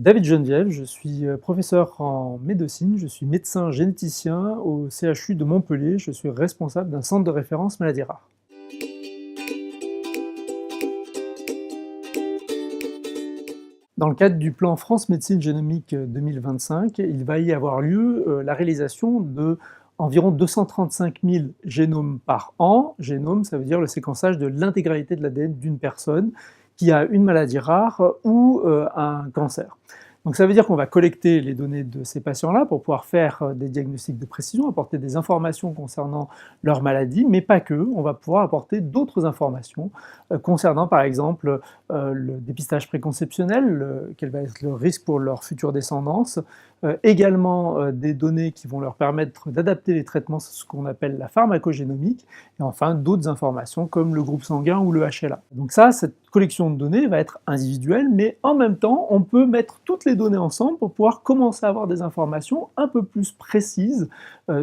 David Geneviève, je suis professeur en médecine, je suis médecin généticien au CHU de Montpellier, je suis responsable d'un centre de référence maladies rares. Dans le cadre du plan France Médecine Génomique 2025, il va y avoir lieu la réalisation de environ 235 000 génomes par an. Génome, ça veut dire le séquençage de l'intégralité de l'ADN d'une personne qui a une maladie rare ou un cancer. Donc ça veut dire qu'on va collecter les données de ces patients-là pour pouvoir faire des diagnostics de précision, apporter des informations concernant leur maladie, mais pas que. On va pouvoir apporter d'autres informations concernant par exemple le dépistage préconceptionnel, quel va être le risque pour leur future descendance, également des données qui vont leur permettre d'adapter les traitements, ce qu'on appelle la pharmacogénomique, et enfin d'autres informations comme le groupe sanguin ou le HLA. Donc ça, cette collection de données va être individuelle, mais en même temps, on peut mettre toutes les données ensemble pour pouvoir commencer à avoir des informations un peu plus précises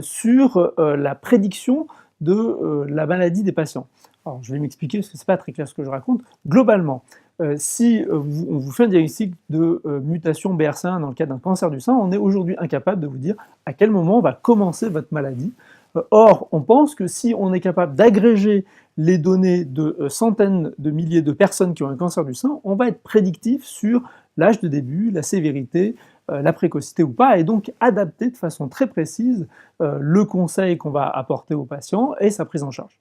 sur la prédiction de la maladie des patients. Alors, je vais m'expliquer parce que c'est pas très clair ce que je raconte. Globalement, si on vous fait un diagnostic de mutation BRCA1 dans le cadre d'un cancer du sein, on est aujourd'hui incapable de vous dire à quel moment va commencer votre maladie. Or, on pense que si on est capable d'agréger les données de centaines de milliers de personnes qui ont un cancer du sein, on va être prédictif sur l'âge de début, la sévérité, la précocité ou pas, et donc adapter de façon très précise le conseil qu'on va apporter au patient et sa prise en charge.